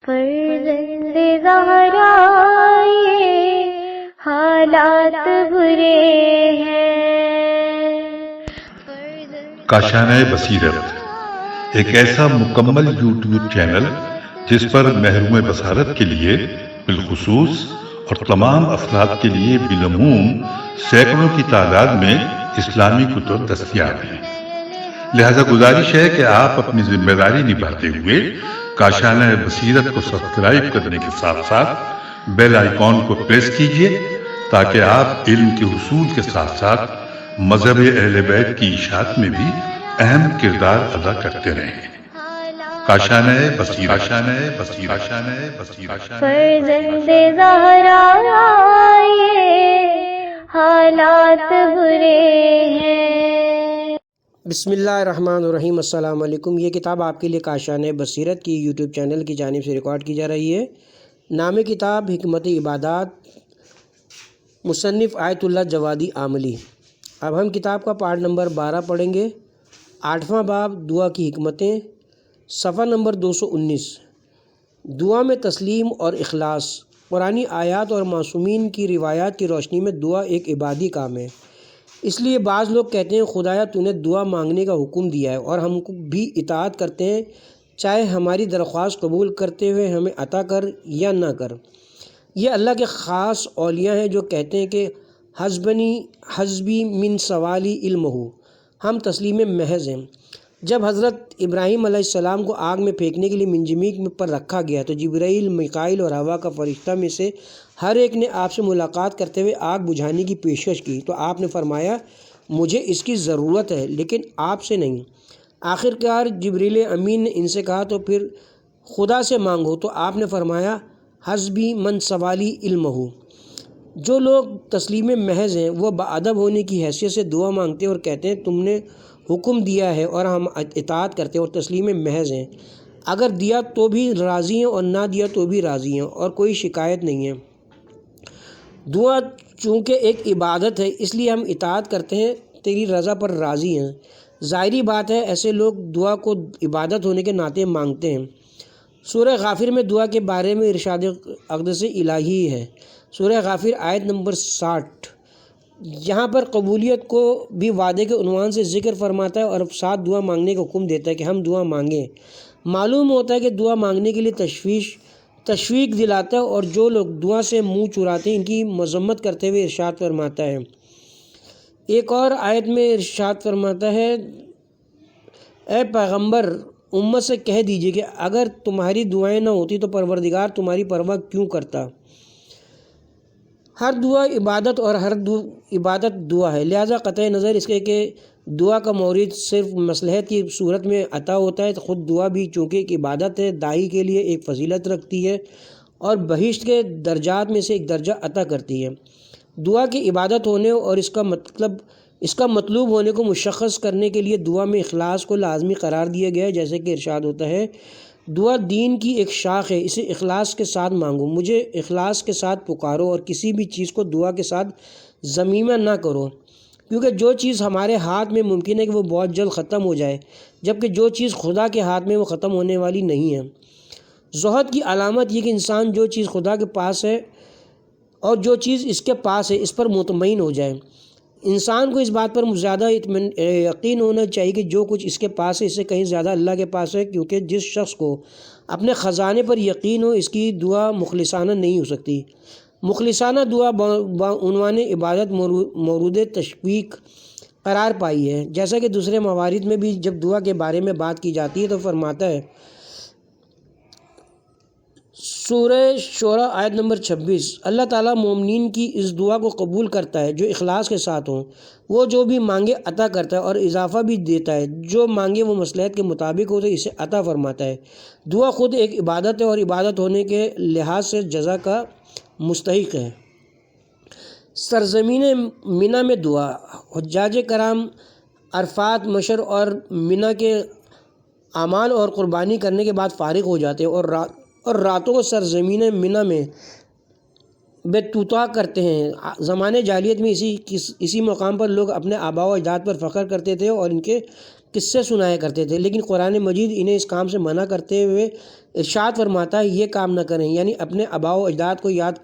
فرزند زہرا یہ حالات برے ہیں۔ کاشانہ بصیرت ایک ایسا مکمل یوٹیوب چینل جس پر محروم بصارت کے لیے بالخصوص اور تمام افراد کے لیے بالعموم سینکڑوں کی تعداد میں اسلامی کتب دستیاب ہیں۔ لہذا گزارش ہے کہ آپ اپنی ذمہ داری نبھاتے ہوئے کاشانہ بصیرت کو سبسکرائب کرنے کے ساتھ ساتھ بیل آئیکن کو پریس کیجیے تاکہ آپ علم کے حصول کے ساتھ ساتھ مذہب اہل بیت کی اشاعت میں بھی اہم کردار ادا کرتے رہیں۔ کاشانہ بصیرت۔ فرزند زہرا یہ حالات برے ہیں۔ بسم اللہ الرحمن الرحیم۔ السلام علیکم۔ یہ کتاب آپ کے لیے کاشانہ بصیرت کی یوٹیوب چینل کی جانب سے ریکارڈ کی جا رہی ہے۔ نام کتاب حکمت عبادات، مصنف آیت اللہ جوادی عاملی۔ اب ہم کتاب کا پارٹ نمبر 12 پڑھیں گے۔ 8واں باب دعا کی حکمتیں، صفحہ نمبر 219۔ دعا میں تسلیم اور اخلاص۔ قرآنی آیات اور معصومین کی روایات کی روشنی میں دعا ایک عبادی کام ہے۔ اس لیے بعض لوگ کہتے ہیں خدایا تو نے دعا مانگنے کا حکم دیا ہے اور ہم کو بھی اطاعت کرتے ہیں، چاہے ہماری درخواست قبول کرتے ہوئے ہمیں عطا کر یا نہ کر۔ یہ اللہ کے خاص اولیاء ہیں جو کہتے ہیں کہ حسبی من سوالی علم ہو، ہم تسلیم محض ہیں۔ جب حضرت ابراہیم علیہ السلام کو آگ میں پھینکنے کے لیے منجمک پر رکھا گیا تو جبرائیل، میکائیل اور ہوا کا فرشتہ میں سے ہر ایک نے آپ سے ملاقات کرتے ہوئے آگ بجھانے کی پیشکش کی تو آپ نے فرمایا مجھے اس کی ضرورت ہے لیکن آپ سے نہیں۔ آخر کار جبریل امین نے ان سے کہا تو پھر خدا سے مانگو تو آپ نے فرمایا حسبی من سوالی علم ہو۔ جو لوگ تسلیم محض ہیں وہ باادب ہونے کی حیثیت سے دعا مانگتے اور کہتے ہیں تم نے حکم دیا ہے اور ہم اطاعت کرتے ہیں اور تسلیم محض ہیں، اگر دیا تو بھی راضی ہیں اور نہ دیا تو بھی راضی ہیں اور کوئی شکایت نہیں ہے۔ دعا چونکہ ایک عبادت ہے اس لیے ہم اطاعت کرتے ہیں، تیری رضا پر راضی ہیں۔ ظاہری بات ہے ایسے لوگ دعا کو عبادت ہونے کے ناطے مانگتے ہیں۔ سورہ غافر میں دعا کے بارے میں ارشاد اقدس الہی ہے۔ سورہ غافر آیت نمبر 60 یہاں پر قبولیت کو بھی وعدے کے عنوان سے ذکر فرماتا ہے اور ساتھ دعا مانگنے کا حکم دیتا ہے کہ ہم دعا مانگیں۔ معلوم ہوتا ہے کہ دعا مانگنے کے لیے تشویق دلاتا ہے اور جو لوگ دعا سے منہ چراتے ہیں ان کی مذمت کرتے ہوئے ارشاد فرماتا ہے۔ ایک اور آیت میں ارشاد فرماتا ہے اے پیغمبر امت سے کہہ دیجئے کہ اگر تمہاری دعائیں نہ ہوتی تو پروردگار تمہاری پرواہ کیوں کرتا۔ ہر دعا عبادت اور ہر عبادت دعا ہے، لہٰذا قطع نظر اس کے کہ دعا کا مورد صرف مصلحت کی صورت میں عطا ہوتا ہے تو خود دعا بھی چونکہ ایک عبادت ہے داعی کے لیے ایک فضیلت رکھتی ہے اور بہشت کے درجات میں سے ایک درجہ عطا کرتی ہے۔ دعا کی عبادت ہونے اور اس کا مطلوب ہونے کو مشخص کرنے کے لیے دعا میں اخلاص کو لازمی قرار دیا گیا ہے، جیسے کہ ارشاد ہوتا ہے دعا دین کی ایک شاخ ہے، اسے اخلاص کے ساتھ مانگو، مجھے اخلاص کے ساتھ پکارو اور کسی بھی چیز کو دعا کے ساتھ ضمیمہ نہ کرو، کیونکہ جو چیز ہمارے ہاتھ میں ممکن ہے کہ وہ بہت جلد ختم ہو جائے جبکہ جو چیز خدا کے ہاتھ میں وہ ختم ہونے والی نہیں ہے۔ زہد کی علامت یہ کہ انسان جو چیز خدا کے پاس ہے اور جو چیز اس کے پاس ہے اس پر مطمئن ہو جائے۔ انسان کو اس بات پر زیادہ یقین ہونا چاہیے کہ جو کچھ اس کے پاس ہے اس سے کہیں زیادہ اللہ کے پاس ہے، کیونکہ جس شخص کو اپنے خزانے پر یقین ہو اس کی دعا مخلصانہ نہیں ہو سکتی۔ مخلصانہ دعا بعنوان عبادت مورد تشویق قرار پائی ہے، جیسا کہ دوسرے موارد میں بھی جب دعا کے بارے میں بات کی جاتی ہے تو فرماتا ہے سورہ شورى آیت نمبر 26 اللہ تعالیٰ مومنین کی اس دعا کو قبول کرتا ہے جو اخلاص کے ساتھ ہوں، وہ جو بھی مانگے عطا کرتا ہے اور اضافہ بھی دیتا ہے، جو مانگے وہ مصلحت کے مطابق ہو تو اسے عطا فرماتا ہے۔ دعا خود ایک عبادت ہے اور عبادت ہونے کے لحاظ سے جزا کا مستحق ہے۔ سرزمین منی میں دعا۔ حجاج کرام عرفات، مشر اور منی کے اعمال اور قربانی کرنے کے بعد فارغ ہو جاتے ہیں اور راتوں کو سرزمین منی میں بیتوتا کرتے ہیں۔ زمانے جاہلیت میں اسی مقام پر لوگ اپنے آباء و اجداد پر فخر کرتے تھے اور ان کے قصے سنایا کرتے تھے، لیکن قرآن مجید انہیں اس کام سے منع کرتے ہوئے ارشاد فرماتا ہے یہ کام نہ کریں، یعنی اپنے آباء و اجداد کو یاد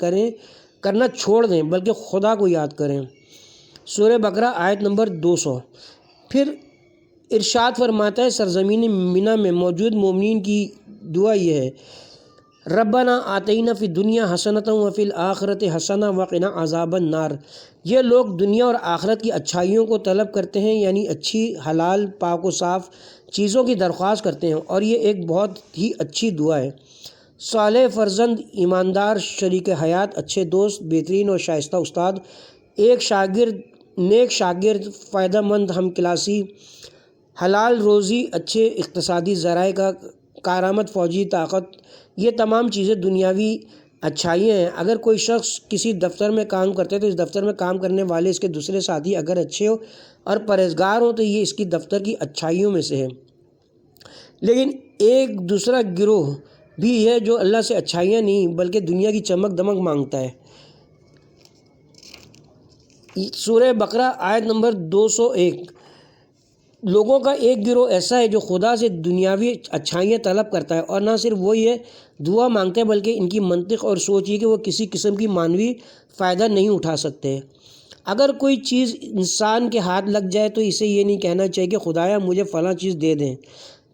کرنا چھوڑ دیں بلکہ خدا کو یاد کریں۔ سورہ بقرہ آیت نمبر 200۔ پھر ارشاد فرماتا ہے سرزمین منہ میں موجود مومنین کی دعا یہ ہے، ربنا آتینا فی الدنیا حسنۃ وفی الآخرۃ حسنۃ وقنا عذاب النار۔ یہ لوگ دنیا اور آخرت کی اچھائیوں کو طلب کرتے ہیں، یعنی اچھی حلال پاک و صاف چیزوں کی درخواست کرتے ہیں، اور یہ ایک بہت ہی اچھی دعا ہے۔ صالح فرزند، ایماندار شریک حیات، اچھے دوست، بہترین اور شائستہ استاد، نیک شاگرد، فائدہ مند ہم کلاسی، حلال روزی، اچھے اقتصادی ذرائع کا کارآمد فوجی طاقت، یہ تمام چیزیں دنیاوی اچھائیاں ہیں۔ اگر کوئی شخص کسی دفتر میں کام کرتا ہے تو اس دفتر میں کام کرنے والے اس کے دوسرے ساتھی اگر اچھے ہو اور پرہیزگار ہوں تو یہ اس کی دفتر کی اچھائیوں میں سے ہے۔ لیکن ایک دوسرا گروہ بھی ہے جو اللہ سے اچھائیاں نہیں بلکہ دنیا کی چمک دمک مانگتا ہے۔ سورہ بقرہ آیت نمبر 201۔ لوگوں کا ایک گروہ ایسا ہے جو خدا سے دنیاوی اچھائیاں طلب کرتا ہے، اور نہ صرف وہ یہ دعا مانگتے ہیں بلکہ ان کی منطق اور سوچ یہ کہ وہ کسی قسم کی معنوی فائدہ نہیں اٹھا سکتے۔ اگر کوئی چیز انسان کے ہاتھ لگ جائے تو اسے یہ نہیں کہنا چاہیے کہ خدایا مجھے فلاں چیز دے دیں،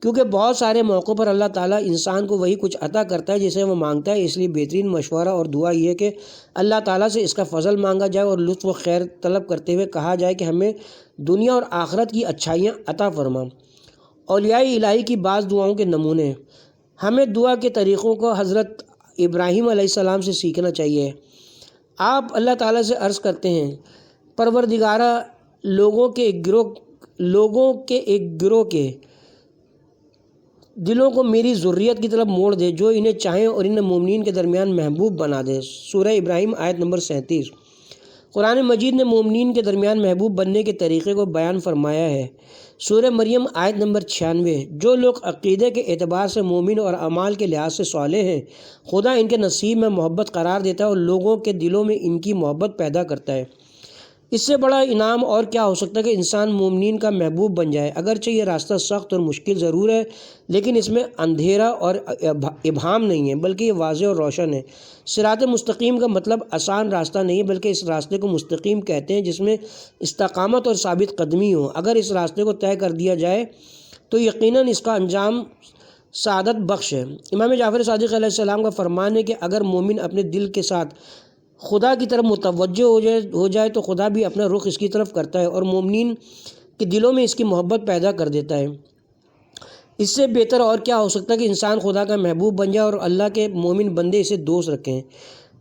کیونکہ بہت سارے موقعوں پر اللہ تعالیٰ انسان کو وہی کچھ عطا کرتا ہے جسے وہ مانگتا ہے۔ اس لیے بہترین مشورہ اور دعا یہ ہے کہ اللہ تعالیٰ سے اس کا فضل مانگا جائے اور لطف و خیر طلب کرتے ہوئے کہا جائے کہ ہمیں دنیا اور آخرت کی اچھائیاں عطا فرما۔ اولیاء الہی کی بعض دعاؤں کے نمونے۔ ہمیں دعا کے طریقوں کو حضرت ابراہیم علیہ السلام سے سیکھنا چاہیے۔ آپ اللہ تعالیٰ سے عرض کرتے ہیں، پروردگارا، لوگوں کے ایک گروہ کے دلوں کو میری ذریت کی طرف موڑ دے جو انہیں چاہیں اور انہیں مومنین کے درمیان محبوب بنا دے۔ سورہ ابراہیم آیت نمبر 37۔ قرآن مجید نے مومنین کے درمیان محبوب بننے کے طریقے کو بیان فرمایا ہے۔ سورہ مریم آیت نمبر 96۔ جو لوگ عقیدے کے اعتبار سے مومن اور اعمال کے لحاظ سے صالح ہیں، خدا ان کے نصیب میں محبت قرار دیتا ہے اور لوگوں کے دلوں میں ان کی محبت پیدا کرتا ہے۔ اس سے بڑا انعام اور کیا ہو سکتا ہے کہ انسان مومنین کا محبوب بن جائے۔ اگرچہ یہ راستہ سخت اور مشکل ضرور ہے، لیکن اس میں اندھیرا اور ابہام نہیں ہے بلکہ یہ واضح اور روشن ہے۔ صراط مستقیم کا مطلب آسان راستہ نہیں ہے بلکہ اس راستے کو مستقیم کہتے ہیں جس میں استقامت اور ثابت قدمی ہو۔ اگر اس راستے کو طے کر دیا جائے تو یقیناً اس کا انجام سعادت بخش ہے۔ امام جعفر صادق علیہ السلام کا فرمان ہے کہ اگر مومن اپنے دل کے ساتھ خدا کی طرف متوجہ ہو جائے تو خدا بھی اپنا رخ اس کی طرف کرتا ہے اور مومنین کے دلوں میں اس کی محبت پیدا کر دیتا ہے۔ اس سے بہتر اور کیا ہو سکتا ہے کہ انسان خدا کا محبوب بن جائے اور اللہ کے مومن بندے اسے دوست رکھیں۔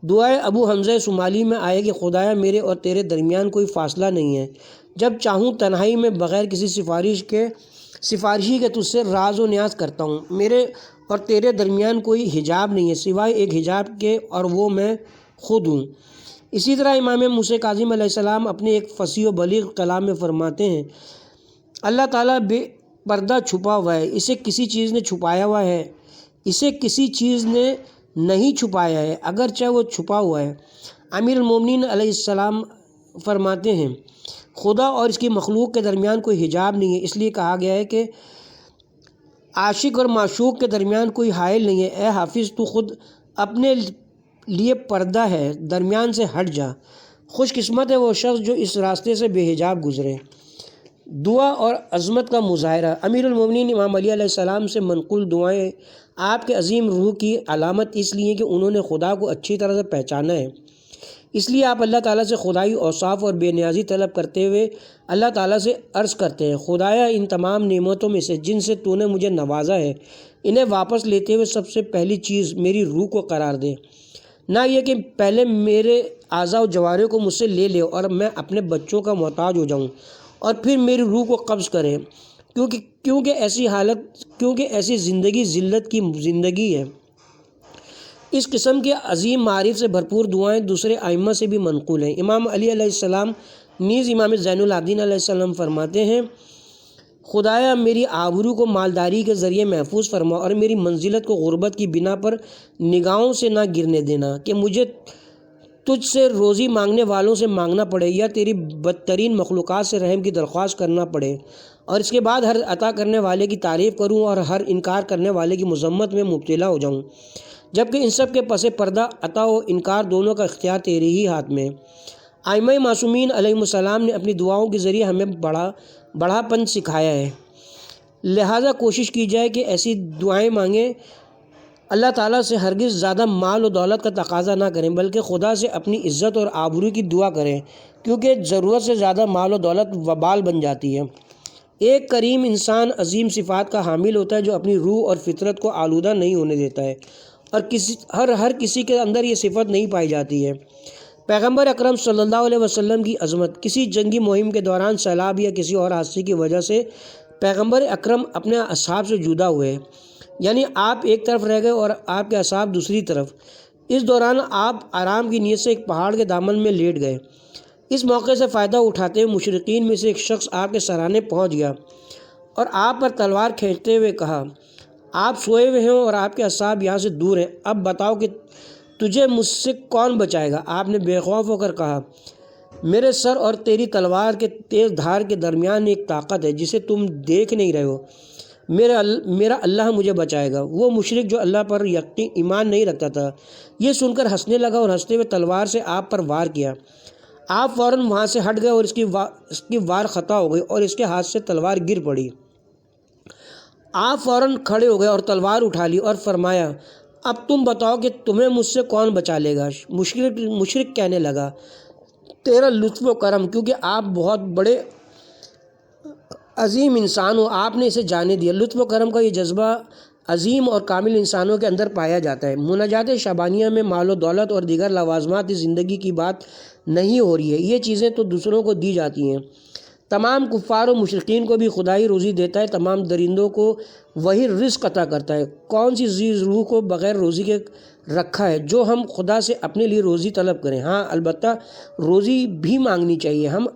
دعائے ابو حمزہ صومالی میں آئے کہ خدایا میرے اور تیرے درمیان کوئی فاصلہ نہیں ہے، جب چاہوں تنہائی میں بغیر کسی سفارشی کے تجھ سے راز و نیاز کرتا ہوں۔ میرے اور تیرے درمیان کوئی حجاب نہیں ہے سوائے ایک حجاب کے، اور وہ میں خود ہوں۔ اسی طرح امام موسیٰ کاظم علیہ السلام اپنے ایک فصیح و بلیغ کلام میں فرماتے ہیں، اللہ تعالیٰ بے پردہ چھپا ہوا ہے، اسے کسی چیز نے چھپایا ہوا ہے، اسے کسی چیز نے نہیں چھپایا ہے اگرچہ وہ چھپا ہوا ہے۔ امیر المومنین علیہ السلام فرماتے ہیں، خدا اور اس کی مخلوق کے درمیان کوئی حجاب نہیں ہے، اس لیے کہا گیا ہے کہ عاشق اور معشوق کے درمیان کوئی حائل نہیں ہے۔ اے حافظ، تو خود اپنے لیے پردہ ہے، درمیان سے ہٹ جا۔ خوش قسمت ہے وہ شخص جو اس راستے سے بے حجاب گزرے۔ دعا اور عظمت کا مظاہرہ۔ امیر المومنین امام علی علیہ السلام سے منقول دعائیں آپ کے عظیم روح کی علامت اس لیے کہ انہوں نے خدا کو اچھی طرح سے پہچانا ہے۔ اس لیے آپ اللہ تعالیٰ سے خدائی اوصاف اور بے نیازی طلب کرتے ہوئے اللہ تعالیٰ سے عرض کرتے ہیں، خدایا ان تمام نعمتوں میں سے جن سے تو نے مجھے نوازا ہے، انہیں واپس لیتے ہوئے سب سے پہلی چیز میری روح کو قرار دے، نہ یہ کہ پہلے میرے اعضاء و جوارح کو مجھ سے لے لے اور میں اپنے بچوں کا محتاج ہو جاؤں اور پھر میری روح کو قبض کرے، کیونکہ ایسی زندگی ذلت کی زندگی ہے۔ اس قسم کے عظیم معارف سے بھرپور دعائیں دوسرے ائمہ سے بھی منقول ہیں۔ امام علی علیہ السلام نیز امام زین العابدین علیہ السلام فرماتے ہیں، خدایا میری آبرو کو مالداری کے ذریعے محفوظ فرما اور میری منزلت کو غربت کی بنا پر نگاہوں سے نہ گرنے دینا کہ مجھے تجھ سے روزی مانگنے والوں سے مانگنا پڑے یا تیری بدترین مخلوقات سے رحم کی درخواست کرنا پڑے، اور اس کے بعد ہر عطا کرنے والے کی تعریف کروں اور ہر انکار کرنے والے کی مذمت میں مبتلا ہو جاؤں، جبکہ ان سب کے پس پردہ عطا و انکار دونوں کا اختیار تیرے ہی ہاتھ میں۔ ائمہ معصومین علیہ السلام نے اپنی دعاؤں کے ذریعے ہمیں بڑا پن سکھایا ہے، لہٰذا کوشش کی جائے کہ ایسی دعائیں مانگیں۔ اللہ تعالیٰ سے ہرگز زیادہ مال و دولت کا تقاضا نہ کریں، بلکہ خدا سے اپنی عزت اور آبرو کی دعا کریں، کیونکہ ضرورت سے زیادہ مال و دولت وبال بن جاتی ہے۔ ایک کریم انسان عظیم صفات کا حامل ہوتا ہے جو اپنی روح اور فطرت کو آلودہ نہیں ہونے دیتا ہے، اور ہر کسی کے اندر یہ صفت نہیں پائی جاتی ہے۔ پیغمبر اکرم صلی اللہ علیہ وسلم کی عظمت۔ کسی جنگی مہم کے دوران سیلاب یا کسی اور حادثے کی وجہ سے پیغمبر اکرم اپنے اصحاب سے جدا ہوئے، یعنی آپ ایک طرف رہ گئے اور آپ کے اصحاب دوسری طرف۔ اس دوران آپ آرام کی نیت سے ایک پہاڑ کے دامن میں لیٹ گئے۔ اس موقع سے فائدہ اٹھاتے ہوئے مشرکین میں سے ایک شخص آپ کے سرانے پہنچ گیا اور آپ پر تلوار کھینچتے ہوئے کہا، آپ سوئے ہوئے ہیں اور آپ کے اصحاب یہاں سے دور ہیں، اب بتاؤ کہ تجھے مجھ سے کون بچائے گا؟ آپ نے بے خوف ہو کر کہا، میرے سر اور تیری تلوار کے تیز دھار کے درمیان ایک طاقت ہے جسے تم دیکھ نہیں رہے ہو، میرا اللہ مجھے بچائے گا۔ وہ مشرک جو اللہ پر یقین ایمان نہیں رکھتا تھا یہ سن کر ہنسنے لگا اور ہنستے ہوئے تلوار سے آپ پر وار کیا۔ آپ فوراً وہاں سے ہٹ گئے اور اس کی وار خطا ہو گئی اور اس کے ہاتھ سے تلوار گر پڑی۔ آپ فوراً کھڑے ہو گئے اور تلوار اٹھا لی اور فرمایا، اب تم بتاؤ کہ تمہیں مجھ سے کون بچا لے گا؟ مشرک کہنے لگا، تیرا لطف و کرم، کیونکہ آپ بہت بڑے عظیم انسان ہو، آپ نے اسے جانے دیا۔ لطف و کرم کا یہ جذبہ عظیم اور کامل انسانوں کے اندر پایا جاتا ہے۔ مناجات شبانیہ میں مال و دولت اور دیگر لوازمات زندگی کی بات نہیں ہو رہی ہے، یہ چیزیں تو دوسروں کو دی جاتی ہیں۔ تمام کفار و مشرکین کو بھی خدا ہی روزی دیتا ہے، تمام درندوں کو وہی رزق عطا کرتا ہے۔ کون سی ذی روح کو بغیر روزی کے رکھا ہے جو ہم خدا سے اپنے لیے روزی طلب کریں؟ ہاں البتہ روزی بھی مانگنی چاہیے، ہم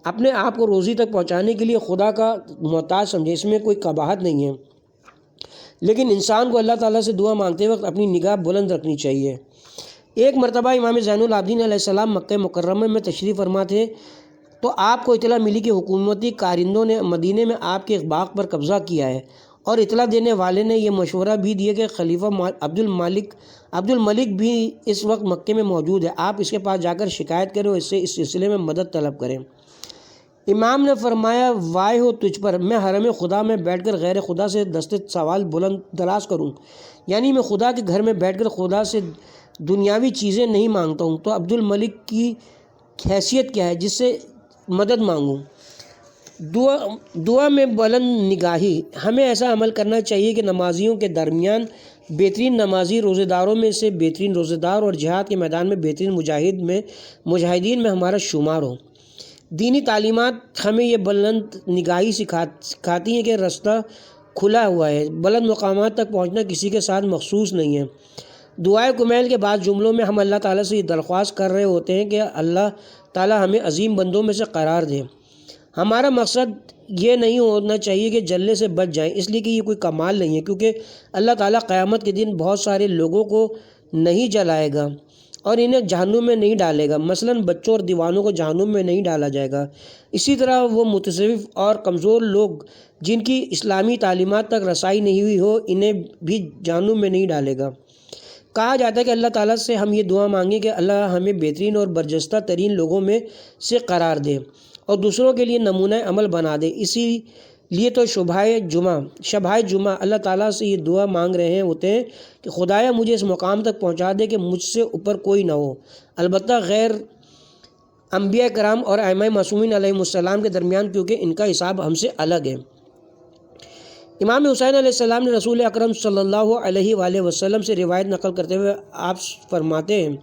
اپنے آپ کو روزی تک پہنچانے کے لیے خدا کا محتاج سمجھیں، اس میں کوئی قباحت نہیں ہے، لیکن انسان کو اللہ تعالیٰ سے دعا مانگتے وقت اپنی نگاہ بلند رکھنی چاہیے۔ ایک مرتبہ امام زین العابدین علیہ السلام مکہ مکرمہ میں تشریف فرما تھے تو آپ کو اطلاع ملی کہ حکومتی کارندوں نے مدینے میں آپ کے ایک باغ پر قبضہ کیا ہے، اور اطلاع دینے والے نے یہ مشورہ بھی دیا کہ خلیفہ عبد الملک بھی اس وقت مکے میں موجود ہے، آپ اس کے پاس جا کر شکایت کریں اور اس سے اس سلسلے میں مدد طلب کریں۔ امام نے فرمایا، وائے ہو تجھ پر، میں حرم خدا میں بیٹھ کر غیر خدا سے دست سوال بلند دراز کروں، یعنی میں خدا کے گھر میں بیٹھ کر خدا سے دنیاوی چیزیں نہیں مانگتا ہوں، تو عبد الملک کی حیثیت کیا ہے جس سے مدد مانگوں؟ دعا میں بلند نگاہی۔ ہمیں ایسا عمل کرنا چاہیے کہ نمازیوں کے درمیان بہترین نمازی، روزہ داروں میں سے بہترین روزہ دار اور جہاد کے میدان میں بہترین مجاہدین میں ہمارا شمار ہو۔ دینی تعلیمات ہمیں یہ بلند نگاہی سکھاتی ہیں کہ راستہ کھلا ہوا ہے، بلند مقامات تک پہنچنا کسی کے ساتھ مخصوص نہیں ہے۔ دعائے کمیل کے بعد جملوں میں ہم اللہ تعالیٰ سے یہ درخواست کر رہے ہوتے ہیں کہ اللہ تعالیٰ ہمیں عظیم بندوں میں سے قرار دے۔ ہمارا مقصد یہ نہیں ہونا چاہیے کہ جلنے سے بچ جائیں، اس لیے کہ یہ کوئی کمال نہیں ہے، کیونکہ اللہ تعالیٰ قیامت کے دن بہت سارے لوگوں کو نہیں جلائے گا اور انہیں جہنم میں نہیں ڈالے گا، مثلاً بچوں اور دیوانوں کو جہنم میں نہیں ڈالا جائے گا۔ اسی طرح وہ متصوف اور کمزور لوگ جن کی اسلامی تعلیمات تک رسائی نہیں ہوئی ہو، انہیں بھی جہنم میں نہیں ڈالے گا۔ کہا جاتا ہے کہ اللہ تعالیٰ سے ہم یہ دعا مانگیں کہ اللہ ہمیں بہترین اور برجستہ ترین لوگوں میں سے قرار دے اور دوسروں کے لیے نمونہ عمل بنا دے۔ اسی لیے تو شبہ جمعہ اللہ تعالیٰ سے یہ دعا مانگ رہے ہوتے ہیں کہ خدایا مجھے اس مقام تک پہنچا دے کہ مجھ سے اوپر کوئی نہ ہو، البتہ غیر انبیاء کرام اور ائمہ معصومین علیہ السلام کے درمیان، کیونکہ ان کا حساب ہم سے الگ ہے۔ امام حسین علیہ السلام نے رسول اکرم صلی اللہ علیہ وآلہ وسلم سے روایت نقل کرتے ہوئے آپ فرماتے ہیں،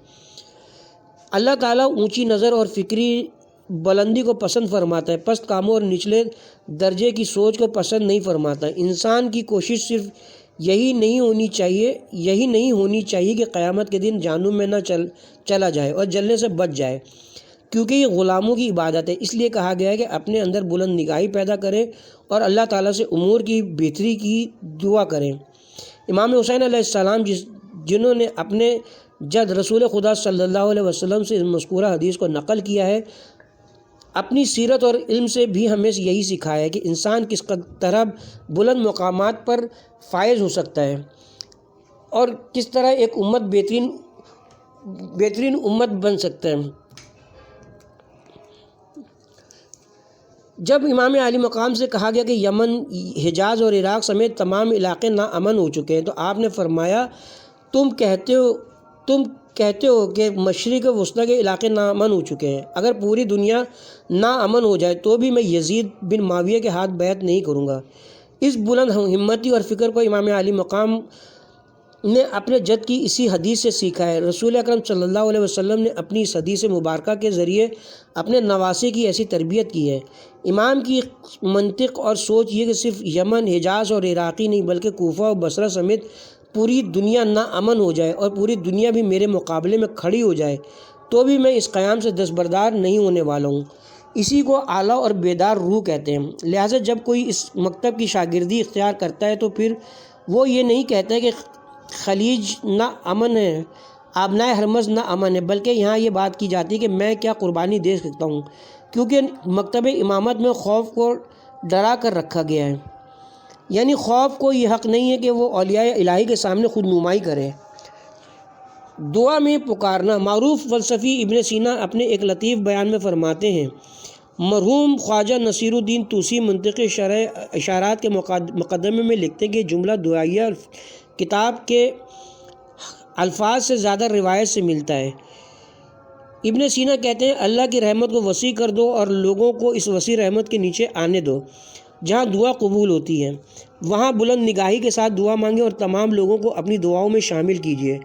اللہ تعالیٰ اونچی نظر اور فکری بلندی کو پسند فرماتا ہے، پست کاموں اور نچلے درجے کی سوچ کو پسند نہیں فرماتا۔ انسان کی کوشش صرف یہی نہیں ہونی چاہیے کہ قیامت کے دن جہنم میں نہ چلا جائے اور جلنے سے بچ جائے، کیونکہ یہ غلاموں کی عبادت ہے۔ اس لیے کہا گیا ہے کہ اپنے اندر بلند نگاہی پیدا کریں اور اللہ تعالیٰ سے امور کی بہتری کی دعا کریں۔ امام حسین علیہ السلام جنہوں نے اپنے جد رسول خدا صلی اللہ علیہ وسلم سے مذکورہ حدیث کو نقل کیا ہے، اپنی سیرت اور علم سے بھی ہمیں یہی سکھایا ہے کہ انسان کس طرح بلند مقامات پر فائز ہو سکتا ہے اور کس طرح ایک امت بہترین امت بن سکتا ہے۔ جب امام عالی مقام سے کہا گیا کہ یمن، حجاز اور عراق سمیت تمام علاقے ناامن ہو چکے ہیں، تو آپ نے فرمایا تم کہتے ہو کہ مشرق وسطیٰ کے علاقے ناامن ہو چکے ہیں۔ اگر پوری دنیا ناامن ہو جائے تو بھی میں یزید بن معاویہ کے ہاتھ بیعت نہیں کروں گا۔ اس بلند ہمتی اور فکر کو امام عالی مقام نے اپنے جد کی اسی حدیث سے سیکھا ہے۔ رسول اکرم صلی اللہ علیہ وسلم نے اپنی اس حدیث مبارکہ کے ذریعے اپنے نواسے کی ایسی تربیت کی ہے۔ امام کی منطق اور سوچ یہ کہ صرف یمن، حجاز اور عراقی نہیں بلکہ کوفہ اور بصرہ سمیت پوری دنیا ناامن ہو جائے اور پوری دنیا بھی میرے مقابلے میں کھڑی ہو جائے تو بھی میں اس قیام سے دستبردار نہیں ہونے والا ہوں۔ اسی کو اعلیٰ اور بیدار روح کہتے ہیں۔ لہٰذا جب کوئی اس مکتب کی شاگردی اختیار کرتا ہے تو پھر وہ یہ نہیں کہتا ہے کہ خلیج نہ امن ہے، آبنائے ہرمز نہ امن ہے، بلکہ یہاں یہ بات کی جاتی ہے کہ میں کیا قربانی دے سکتا ہوں، کیونکہ مکتب امامت میں خوف کو ڈرا کر رکھا گیا ہے۔ یعنی خوف کو یہ حق نہیں ہے کہ وہ اولیاء الہی کے سامنے خود نمائی کرے۔ دعا میں پکارنا۔ معروف فلسفی ابن سینا اپنے ایک لطیف بیان میں فرماتے ہیں، مرحوم خواجہ نصیر الدین طوسی منطق شرح اشارات کے مقدمے میں لکھتے ہیں کہ جملہ دعائیہ کتاب کے الفاظ سے زیادہ روایت سے ملتا ہے۔ ابن سینا کہتے ہیں اللہ کی رحمت کو وسیع کر دو اور لوگوں کو اس وسیع رحمت کے نیچے آنے دو جہاں دعا قبول ہوتی ہے، وہاں بلند نگاہی کے ساتھ دعا مانگیں اور تمام لوگوں کو اپنی دعاؤں میں شامل کیجیے۔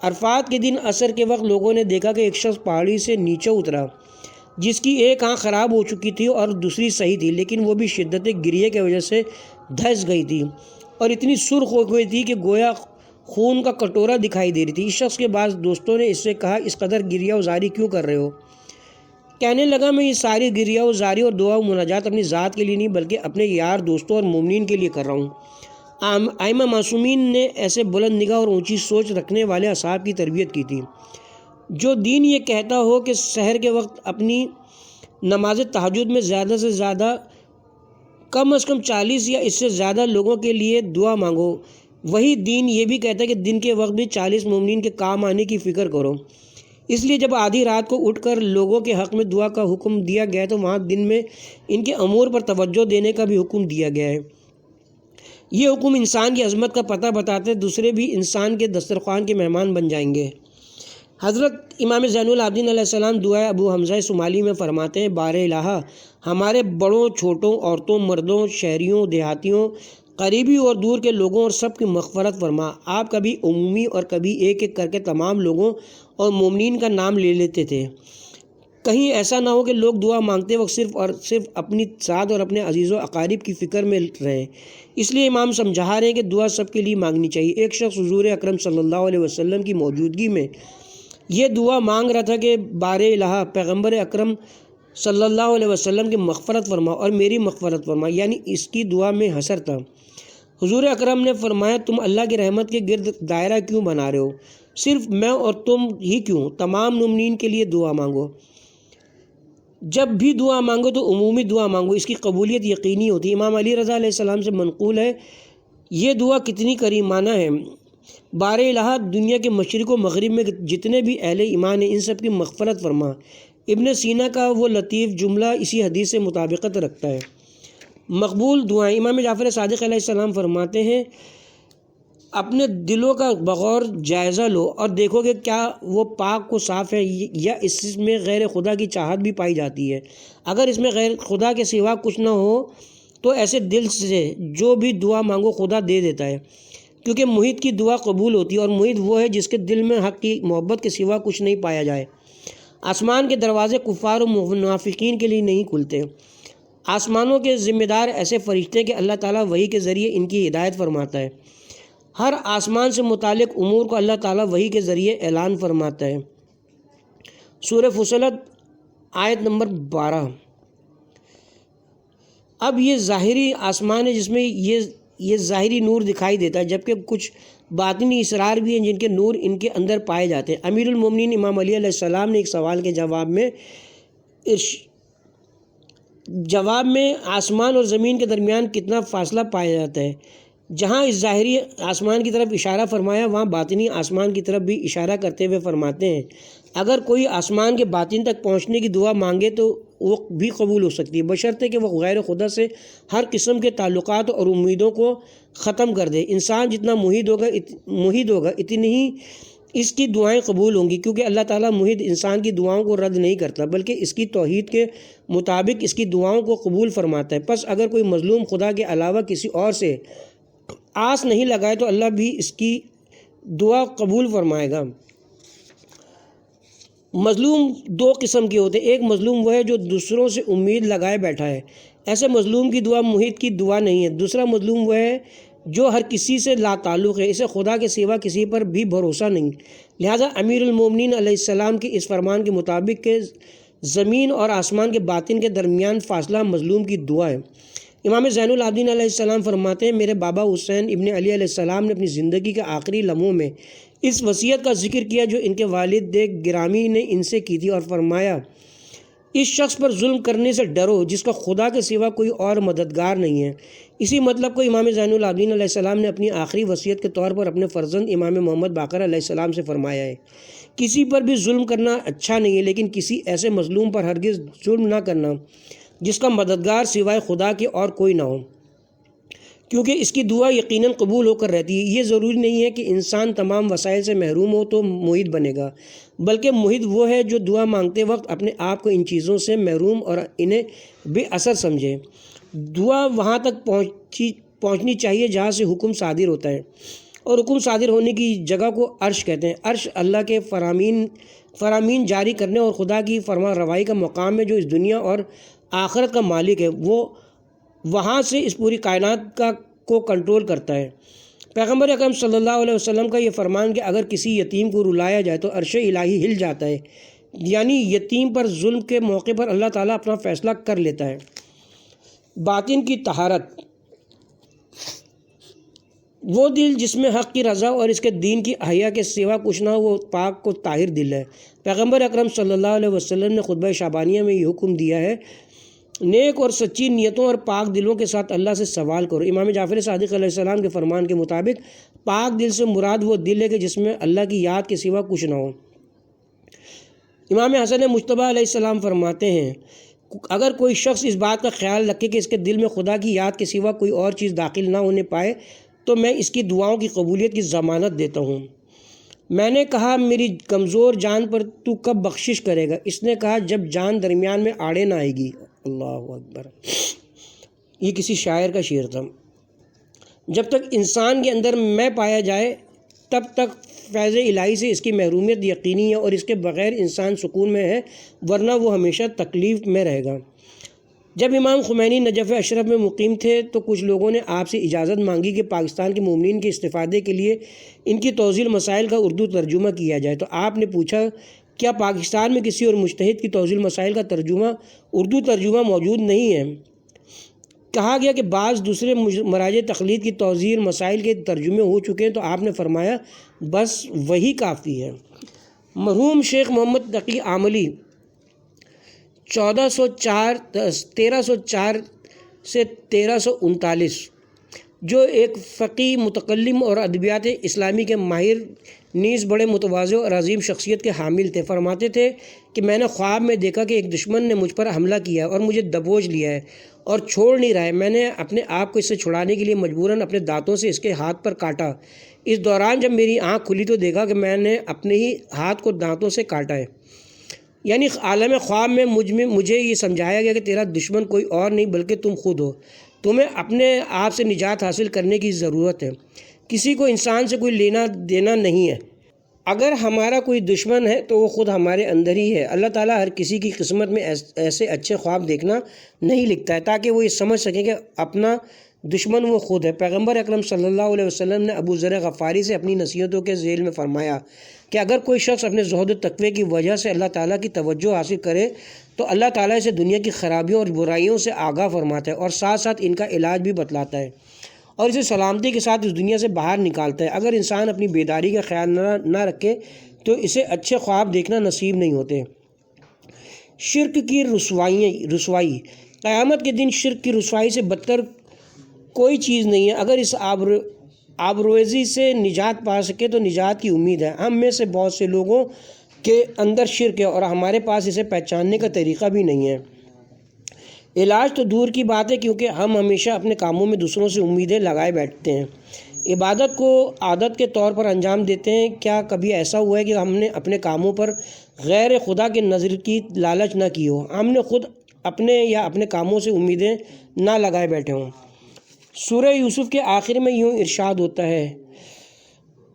عرفات کے دن عصر کے وقت لوگوں نے دیکھا کہ ایک شخص پہاڑی سے نیچے اترا جس کی ایک آنکھ خراب ہو چکی تھی اور دوسری صحیح تھی، لیکن وہ بھی شدت گریے کی وجہ سے دھنس گئی تھی اور اتنی سرخ ہو گئی تھی کہ گویا خون کا کٹورا دکھائی دے رہی تھی۔ اس شخص کے بعض دوستوں نے اس سے کہا اس قدر گریہ وزاری کیوں کر رہے ہو؟ کہنے لگا میں یہ ساری گریہ وزاری اور دعا و مناجات اپنی ذات کے لیے نہیں بلکہ اپنے یار دوستوں اور مومنین کے لیے کر رہا ہوں۔ ائمہ معصومین نے ایسے بلند نگاہ اور اونچی سوچ رکھنے والے اصحاب کی تربیت کی تھی۔ جو دین یہ کہتا ہو کہ سحر کے وقت اپنی نماز تہجد میں زیادہ سے زیادہ کم از کم 40 یا اس سے زیادہ لوگوں کے لیے دعا مانگو، وہی دین یہ بھی کہتا ہے کہ دن کے وقت بھی 40 مومنین کے کام آنے کی فکر کرو۔ اس لیے جب آدھی رات کو اٹھ کر لوگوں کے حق میں دعا کا حکم دیا گیا تو وہاں دن میں ان کے امور پر توجہ دینے کا بھی حکم دیا گیا ہے۔ یہ حکم انسان کی عظمت کا پتہ بتاتے دوسرے بھی انسان کے دسترخوان کے مہمان بن جائیں گے۔ حضرت امام زین العابدین علیہ السلام دعائے ابو حمزہ صومالی میں فرماتے ہیں، بار الہ ہمارے بڑوں چھوٹوں، عورتوں مردوں، شہریوں دیہاتیوں، قریبی اور دور کے لوگوں اور سب کی مغفرت فرما۔ آپ کبھی عمومی اور کبھی ایک ایک کر کے تمام لوگوں اور مومنین کا نام لے لیتے تھے، کہیں ایسا نہ ہو کہ لوگ دعا مانگتے وقت صرف اور صرف اپنی ذات اور اپنے عزیز و اقارب کی فکر میں رہیں۔ اس لیے امام سمجھا رہے ہیں کہ دعا سب کے لیے مانگنی چاہیے۔ ایک شخص حضور اکرم صلی اللہ علیہ وسلم کی موجودگی میں یہ دعا مانگ رہا تھا کہ بار الہ پیغمبر اکرم صلی اللہ علیہ وسلم کی مغفرت فرما اور میری مغفرت فرما، یعنی اس کی دعا میں حسر تھا۔ حضور اکرم نے فرمایا تم اللہ کی رحمت کے گرد دائرہ کیوں بنا رہے ہو؟ صرف میں اور تم ہی کیوں؟ تمام مومنین کے لیے دعا مانگو۔ جب بھی دعا مانگو تو عمومی دعا مانگو، اس کی قبولیت یقینی ہوتی۔ امام علی رضا علیہ السلام سے منقول ہے، یہ دعا کتنی کریمانہ ہے، بار الہ دنیا کے مشرق و مغرب میں جتنے بھی اہل ایمان ہیں ان سب کی مغفرت فرما۔ ابن سینا کا وہ لطیف جملہ اسی حدیث سے مطابقت رکھتا ہے۔ مقبول دعائیں۔ امام جعفر صادق علیہ السلام فرماتے ہیں، اپنے دلوں کا بغور جائزہ لو اور دیکھو کہ کیا وہ پاک و صاف ہے یا اس میں غیر خدا کی چاہت بھی پائی جاتی ہے۔ اگر اس میں غیر خدا کے سوا کچھ نہ ہو تو ایسے دل سے جو بھی دعا مانگو خدا دے دیتا ہے، کیونکہ محیط کی دعا قبول ہوتی ہے اور محیط وہ ہے جس کے دل میں حق کی محبت کے سوا کچھ نہیں پایا جائے۔ آسمان کے دروازے کفار و منافقین کے لیے نہیں کھلتے۔ آسمانوں کے ذمہ دار ایسے فرشتے کہ اللہ تعالیٰ وحی کے ذریعے ان کی ہدایت فرماتا ہے۔ ہر آسمان سے متعلق امور کو اللہ تعالیٰ وحی کے ذریعے اعلان فرماتا ہے۔ سورہ فصلت آیت نمبر 12۔ اب یہ ظاہری آسمان ہے جس میں یہ ظاہری نور دکھائی دیتا ہے، جبکہ کچھ باطنی اسرار بھی ہیں جن کے نور ان کے اندر پائے جاتے ہیں۔ امیر المومنین امام علی علیہ السلام نے ایک سوال کے جواب میں جواب میں آسمان اور زمین کے درمیان کتنا فاصلہ پایا جاتا ہے؟ جہاں اس ظاہری آسمان کی طرف اشارہ فرمایا وہاں باطنی آسمان کی طرف بھی اشارہ کرتے ہوئے فرماتے ہیں اگر کوئی آسمان کے باطن تک پہنچنے کی دعا مانگے تو وہ بھی قبول ہو سکتی ہے، بشرطے کہ وہ غیر خدا سے ہر قسم کے تعلقات اور امیدوں کو ختم کر دے۔ انسان جتنا محیط ہوگا اتنی ہی اس کی دعائیں قبول ہوں گی، کیونکہ اللہ تعالیٰ محیط انسان کی دعاؤں کو رد نہیں کرتا بلکہ اس کی توحید کے مطابق اس کی دعاؤں کو قبول فرماتا ہے۔ پس اگر کوئی مظلوم خدا کے علاوہ کسی اور سے آس نہیں لگائے تو اللہ بھی اس کی دعا قبول فرمائے گا۔ مظلوم دو قسم کے ہوتے ہیں، ایک مظلوم وہ ہے جو دوسروں سے امید لگائے بیٹھا ہے، ایسے مظلوم کی دعا محیط کی دعا نہیں ہے۔ دوسرا مظلوم وہ ہے جو ہر کسی سے لا تعلق ہے، اسے خدا کے سوا کسی پر بھی بھروسہ نہیں۔ لہٰذا امیر المومنین علیہ السلام کے اس فرمان کے مطابق کہ زمین اور آسمان کے باطن کے درمیان فاصلہ مظلوم کی دعا ہے۔ امام زین العابدین علیہ السلام فرماتے ہیں میرے بابا حسین ابن علی علیہ السلام نے اپنی زندگی کے آخری لمحوں میں اس وصیت کا ذکر کیا جو ان کے والد گرامی نے ان سے کی تھی، اور فرمایا اس شخص پر ظلم کرنے سے ڈرو جس کا خدا کے سوا کوئی اور مددگار نہیں ہے۔ اسی مطلب کو امام زین العابدین علیہ السلام نے اپنی آخری وصیت کے طور پر اپنے فرزند امام محمد باقر علیہ السلام سے فرمایا ہے، کسی پر بھی ظلم کرنا اچھا نہیں ہے، لیکن کسی ایسے مظلوم پر ہرگز ظلم نہ کرنا جس کا مددگار سوائے خدا کے اور کوئی نہ ہو، کیونکہ اس کی دعا یقیناً قبول ہو کر رہتی ہے۔ یہ ضروری نہیں ہے کہ انسان تمام وسائل سے محروم ہو تو محیط بنے گا، بلکہ محیط وہ ہے جو دعا مانگتے وقت اپنے آپ کو ان چیزوں سے محروم اور انہیں بے اثر سمجھے۔ دعا وہاں تک پہنچنی چاہیے جہاں سے حکم صادر ہوتا ہے، اور حکم صادر ہونے کی جگہ کو عرش کہتے ہیں۔ عرش اللہ کے فرامین جاری کرنے اور خدا کی فرما روائی کا مقام ہے جو اس دنیا اور آخرت کا مالک ہے، وہ وہاں سے اس پوری کائنات کو کنٹرول کرتا ہے۔ پیغمبر اکرم صلی اللہ علیہ وسلم کا یہ فرمان کہ اگر کسی یتیم کو رلایا جائے تو عرش الہی ہل جاتا ہے، یعنی یتیم پر ظلم کے موقع پر اللہ تعالیٰ اپنا فیصلہ کر لیتا ہے۔ باطن کی طہارت، وہ دل جس میں حق کی رضا اور اس کے دین کی احیا کے سوا کچھ نہ ہو وہ پاک کو طاہر دل ہے۔ پیغمبر اکرم صلی اللہ علیہ وسلم نے خطبہ شعبانیہ میں یہ حکم دیا ہے نیک اور سچی نیتوں اور پاک دلوں کے ساتھ اللہ سے سوال کرو۔ امام جعفر صادق علیہ السلام کے فرمان کے مطابق پاک دل سے مراد وہ دل ہے کہ جس میں اللہ کی یاد کے سوا کچھ نہ ہو۔ امام حسن مجتبیٰ علیہ السلام فرماتے ہیں اگر کوئی شخص اس بات کا خیال رکھے کہ اس کے دل میں خدا کی یاد کے سوا کوئی اور چیز داخل نہ ہونے پائے تو میں اس کی دعاؤں کی قبولیت کی ضمانت دیتا ہوں۔ میں نے کہا میری کمزور جان پر تو کب بخشش کرے گا؟ اس نے کہا جب جان درمیان میں آڑے نہ آئے گی۔ اللہ اکبر، یہ کسی شاعر کا شعر تھا۔ جب تک انسان کے اندر میں پایا جائے تب تک فیض الہی سے اس کی محرومیت یقینی ہے اور اس کے بغیر انسان سکون میں ہے، ورنہ وہ ہمیشہ تکلیف میں رہے گا۔ جب امام خمینی نجف اشرف میں مقیم تھے تو کچھ لوگوں نے آپ سے اجازت مانگی کہ پاکستان کے مومنین کے استفادے کے لیے ان کی توضیح مسائل کا اردو ترجمہ کیا جائے، تو آپ نے پوچھا کیا پاکستان میں کسی اور مجتہد کی توضیح مسائل کا اردو ترجمہ موجود نہیں ہے؟ کہا گیا کہ بعض دوسرے مراجع تقلید کی توضیح مسائل کے ترجمے ہو چکے ہیں، تو آپ نے فرمایا بس وہی کافی ہے۔ مرحوم شیخ محمد تقی عاملی 1304 سے 1339 جو ایک فقی متکلم اور ادبیات اسلامی کے ماہر نیز بڑے متواضع اور عظیم شخصیت کے حامل تھے، فرماتے تھے کہ میں نے خواب میں دیکھا کہ ایک دشمن نے مجھ پر حملہ کیا اور مجھے دبوچ لیا ہے اور چھوڑ نہیں رہا ہے۔ میں نے اپنے آپ کو اس سے چھڑانے کے لیے مجبوراً اپنے دانتوں سے اس کے ہاتھ پر کاٹا۔ اس دوران جب میری آنکھ کھلی تو دیکھا کہ میں نے اپنے ہی ہاتھ کو دانتوں سے کاٹا ہے۔ یعنی عالم خواب میں مجھے یہ سمجھایا گیا کہ تیرا دشمن کوئی اور نہیں بلکہ تم خود ہو، تمہیں اپنے آپ سے نجات حاصل کرنے کی ضرورت ہے، کسی کو انسان سے کوئی لینا دینا نہیں ہے۔ اگر ہمارا کوئی دشمن ہے تو وہ خود ہمارے اندر ہی ہے۔ اللہ تعالیٰ ہر کسی کی قسمت میں ایسے اچھے خواب دیکھنا نہیں لکھتا ہے تاکہ وہ یہ سمجھ سکیں کہ اپنا دشمن وہ خود ہے۔ پیغمبر اکرم صلی اللہ علیہ وسلم نے ابو ذر غفاری سے اپنی نصیحتوں کے ذیل میں فرمایا کہ اگر کوئی شخص اپنے زہد و تقوی کی وجہ سے اللہ تعالیٰ کی توجہ حاصل کرے تو اللہ تعالیٰ اسے دنیا کی خرابیوں اور برائیوں سے آگاہ فرماتا ہے اور ساتھ ساتھ ان کا علاج بھی بتلاتا ہے اور اسے سلامتی کے ساتھ اس دنیا سے باہر نکالتا ہے۔ اگر انسان اپنی بیداری کا خیال نہ رکھے تو اسے اچھے خواب دیکھنا نصیب نہیں ہوتے۔ شرک کی رسوائی، قیامت کے دن شرک کی رسوائی سے بدتر کوئی چیز نہیں ہے۔ اگر اس آبروزی سے نجات پا سکے تو نجات کی امید ہے۔ ہم میں سے بہت سے لوگوں کے اندر شرک ہے اور ہمارے پاس اسے پہچاننے کا طریقہ بھی نہیں ہے۔ علاج تو دور کی بات ہے، کیونکہ ہم ہمیشہ اپنے کاموں میں دوسروں سے امیدیں لگائے بیٹھتے ہیں، عبادت کو عادت کے طور پر انجام دیتے ہیں۔ کیا کبھی ایسا ہوا ہے کہ ہم نے اپنے کاموں پر غیر خدا کے نظر کی لالچ نہ کی ہو؟ ہم نے خود اپنے یا اپنے کاموں سے امیدیں نہ لگائے بیٹھے ہوں۔ سورہ یوسف کے آخر میں یوں ارشاد ہوتا ہے،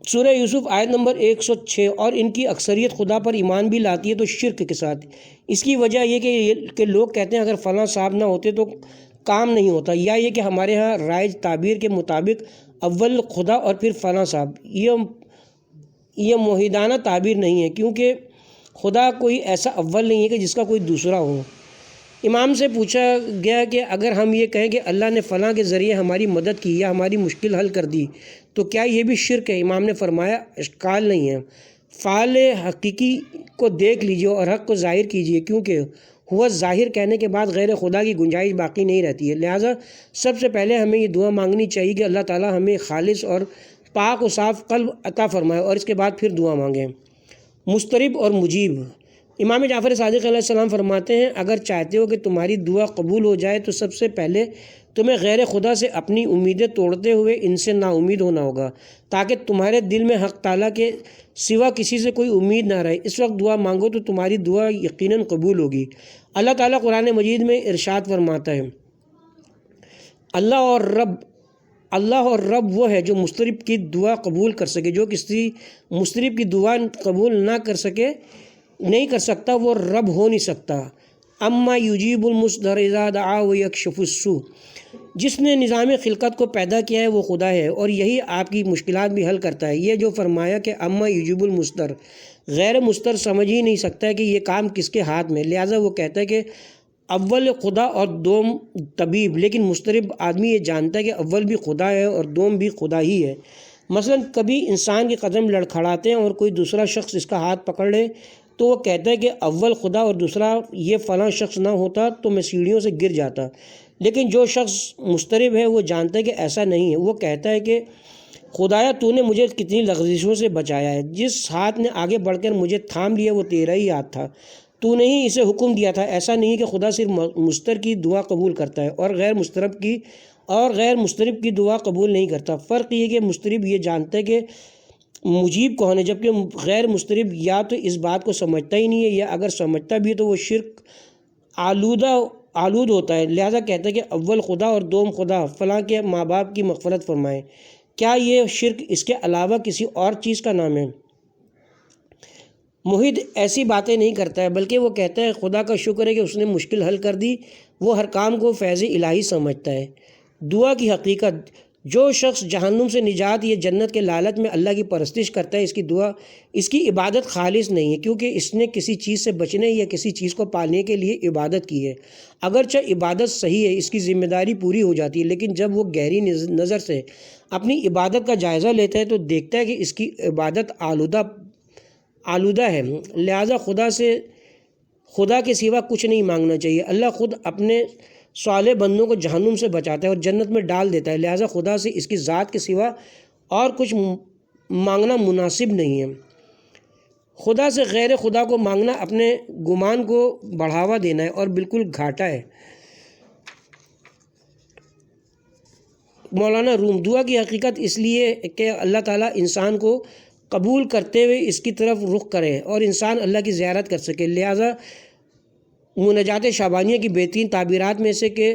سورہ یوسف آیت نمبر 106، اور ان کی اکثریت خدا پر ایمان بھی لاتی ہے تو شرک کے ساتھ۔ اس کی وجہ یہ کہ لوگ کہتے ہیں اگر فلاں صاحب نہ ہوتے تو کام نہیں ہوتا، یا یہ کہ ہمارے ہاں رائج تعبیر کے مطابق اول خدا اور پھر فلاں صاحب۔ یہ موحدانہ تعبیر نہیں ہے، کیونکہ خدا کوئی ایسا اول نہیں ہے کہ جس کا کوئی دوسرا ہو۔ امام سے پوچھا گیا کہ اگر ہم یہ کہیں کہ اللہ نے فلاں کے ذریعے ہماری مدد کی یا ہماری مشکل حل کر دی تو کیا یہ بھی شرک ہے؟ امام نے فرمایا اشکال نہیں ہے، فعال حقیقی کو دیکھ لیجیے اور حق کو ظاہر کیجیے، کیونکہ ہوا ظاہر کہنے کے بعد غیر خدا کی گنجائش باقی نہیں رہتی ہے۔ لہٰذا سب سے پہلے ہمیں یہ دعا مانگنی چاہیے کہ اللہ تعالیٰ ہمیں خالص اور پاک و صاف قلب عطا فرمائے، اور اس کے بعد پھر دعا مانگیں۔ مسترب اور مجیب۔ امام جعفر صادق علیہ السلام فرماتے ہیں اگر چاہتے ہو کہ تمہاری دعا قبول ہو جائے تو سب سے پہلے تمہیں غیر خدا سے اپنی امیدیں توڑتے ہوئے ان سے نا امید ہونا ہوگا، تاکہ تمہارے دل میں حق تعالیٰ کے سوا کسی سے کوئی امید نہ رہے۔ اس وقت دعا مانگو تو تمہاری دعا یقیناً قبول ہوگی۔ اللہ تعالیٰ قرآن مجید میں ارشاد فرماتا ہے، اللہ اور رب وہ ہے جو مسترب کی دعا قبول کر سکے، جو کسی مسترب کی دعا قبول نہیں کر سکتا وہ رب ہو نہیں سکتا۔ اما یجیب المضطر اذا دعا ویکشف السوء۔ جس نے نظام خلقت کو پیدا کیا ہے وہ خدا ہے اور یہی آپ کی مشکلات بھی حل کرتا ہے۔ یہ جو فرمایا کہ اما یجیب المضطر، غیر مضطر سمجھ ہی نہیں سکتا ہے کہ یہ کام کس کے ہاتھ میں، لہٰذا وہ کہتا ہے کہ اول خدا اور دوم طبیب، لیکن مضطرب آدمی یہ جانتا ہے کہ اول بھی خدا ہے اور دوم بھی خدا ہی ہے۔ مثلا کبھی انسان کے قدم لڑکھڑاتے ہیں اور کوئی دوسرا شخص اس کا ہاتھ پکڑ لے تو وہ کہتا ہے کہ اول خدا اور دوسرا یہ فلاں شخص نہ ہوتا تو میں سیڑھیوں سے گر جاتا۔ لیکن جو شخص مضطرب ہے وہ جانتا ہے کہ ایسا نہیں ہے، وہ کہتا ہے کہ خدایا تو نے مجھے کتنی لغزشوں سے بچایا ہے، جس ہاتھ نے آگے بڑھ کر مجھے تھام لیا وہ تیرا ہی ہاتھ تھا، تو نے ہی اسے حکم دیا تھا۔ ایسا نہیں کہ خدا صرف مضطر کی دعا قبول کرتا ہے اور غیر مضطرب کی دعا قبول نہیں کرتا۔ فرق یہ کہ مضطرب یہ جانتا ہے کہ مجیب کون ہے، جبکہ غیر مضطرب یا تو اس بات کو سمجھتا ہی نہیں ہے، یا اگر سمجھتا بھی ہے تو وہ شرک آلود ہوتا ہے، لہذا کہتا ہے کہ اول خدا اور دوم خدا، فلاں کے ماں باپ کی مغفرت فرمائے۔ کیا یہ شرک اس کے علاوہ کسی اور چیز کا نام ہے؟ موحد ایسی باتیں نہیں کرتا ہے، بلکہ وہ کہتا ہے خدا کا شکر ہے کہ اس نے مشکل حل کر دی، وہ ہر کام کو فیض الہی سمجھتا ہے۔ دعا کی حقیقت۔ جو شخص جہنم سے نجات یا جنت کے لالچ میں اللہ کی پرستش کرتا ہے، اس کی عبادت خالص نہیں ہے، کیونکہ اس نے کسی چیز سے بچنے یا کسی چیز کو پانے کے لیے عبادت کی ہے۔ اگرچہ عبادت صحیح ہے، اس کی ذمہ داری پوری ہو جاتی ہے، لیکن جب وہ گہری نظر سے اپنی عبادت کا جائزہ لیتا ہے تو دیکھتا ہے کہ اس کی عبادت آلودہ ہے، لہذا خدا کے سوا کچھ نہیں مانگنا چاہیے۔ اللہ خود اپنے صالح بندوں کو جہنم سے بچاتا ہے اور جنت میں ڈال دیتا ہے، لہذا خدا سے اس کی ذات کے سوا اور کچھ مانگنا مناسب نہیں ہے۔ خدا سے غیر خدا کو مانگنا اپنے گمان کو بڑھاوا دینا ہے اور بالکل گھاٹا ہے۔ مولانا روم۔ دعا کی حقیقت اس لیے کہ اللہ تعالیٰ انسان کو قبول کرتے ہوئے اس کی طرف رخ کرے اور انسان اللہ کی زیارت کر سکے، لہذا مناجات شعبانیہ کی بہترین تعبیرات میں سے کہ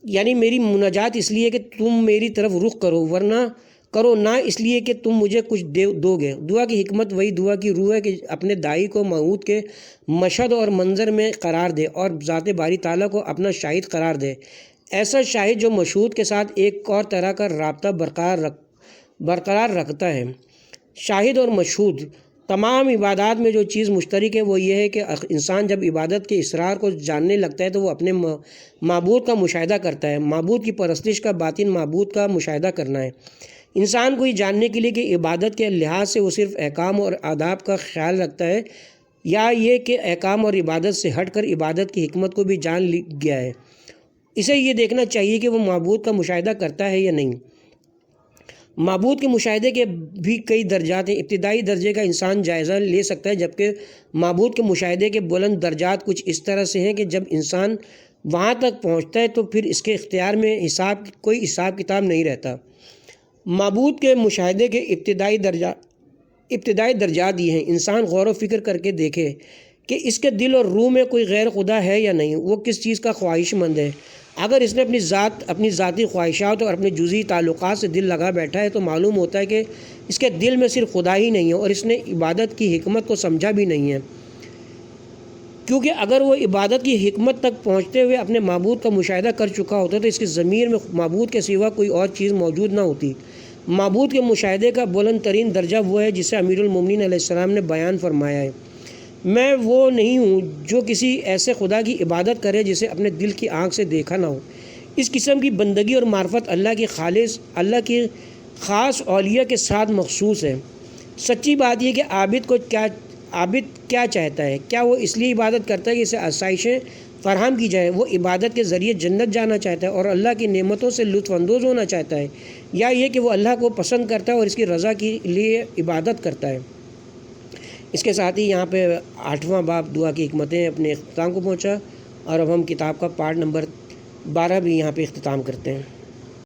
یعنی میری مناجات اس لیے کہ تم میری طرف رخ کرو، ورنہ کرو نہ اس لیے کہ تم مجھے کچھ دو گے۔ دعا کی حکمت وہی دعا کی روح ہے کہ اپنے داعی کو موعود کے مشہد اور منظر میں قرار دے اور ذات باری تعالیٰ کو اپنا شاہد قرار دے، ایسا شاہد جو مشہود کے ساتھ ایک اور طرح کا رابطہ برقرار رکھتا ہے۔ شاہد اور مشہود۔ تمام عبادات میں جو چیز مشترک ہے وہ یہ ہے کہ انسان جب عبادت کے اسرار کو جاننے لگتا ہے تو وہ اپنے معبود کا مشاہدہ کرتا ہے۔ معبود کی پرستش کا باطن معبود کا مشاہدہ کرنا ہے۔ انسان کو یہ جاننے کے لیے کہ عبادت کے لحاظ سے وہ صرف احکام اور آداب کا خیال رکھتا ہے، یا یہ کہ احکام اور عبادت سے ہٹ کر عبادت کی حکمت کو بھی جان گیا ہے؟ اسے یہ دیکھنا چاہیے کہ وہ معبود کا مشاہدہ کرتا ہے یا نہیں۔ معبود کے مشاہدے کے بھی کئی درجات ہیں۔ ابتدائی درجے کا انسان جائزہ لے سکتا ہے، جبکہ معبود کے مشاہدے کے بلند درجات کچھ اس طرح سے ہیں کہ جب انسان وہاں تک پہنچتا ہے تو پھر اس کے اختیار میں کوئی حساب کتاب نہیں رہتا۔ معبود کے مشاہدے کے ابتدائی درجات یہ ہیں: انسان غور و فکر کر کے دیکھے کہ اس کے دل اور روح میں کوئی غیر خدا ہے یا نہیں، وہ کس چیز کا خواہش مند ہے۔ اگر اس نے اپنی ذاتی خواہشات اور اپنے جزئی تعلقات سے دل لگا بیٹھا ہے تو معلوم ہوتا ہے کہ اس کے دل میں صرف خدا ہی نہیں ہے اور اس نے عبادت کی حکمت کو سمجھا بھی نہیں ہے، کیونکہ اگر وہ عبادت کی حکمت تک پہنچتے ہوئے اپنے معبود کا مشاہدہ کر چکا ہوتا تو اس کی ضمیر میں معبود کے سوا کوئی اور چیز موجود نہ ہوتی۔ معبود کے مشاہدے کا بلند ترین درجہ وہ ہے جسے امیر المومنین علیہ السلام نے بیان فرمایا ہے: میں وہ نہیں ہوں جو کسی ایسے خدا کی عبادت کرے جسے اپنے دل کی آنکھ سے دیکھا نہ ہو۔ اس قسم کی بندگی اور معرفت اللہ کی خاص اولیاء کے ساتھ مخصوص ہے۔ سچی بات یہ کہ عابد کیا چاہتا ہے؟ کیا وہ اس لیے عبادت کرتا ہے کہ اسے آسائشیں فراہم کی جائیں؟ وہ عبادت کے ذریعے جنت جانا چاہتا ہے اور اللہ کی نعمتوں سے لطف اندوز ہونا چاہتا ہے، یا یہ کہ وہ اللہ کو پسند کرتا ہے اور اس کی رضا کے لیے عبادت کرتا ہے؟ اس کے ساتھ ہی یہاں پہ 8واں باب دعا کی حکمتیں اپنے اختتام کو پہنچا، اور اب ہم کتاب کا پارٹ نمبر 12 بھی یہاں پہ اختتام کرتے ہیں۔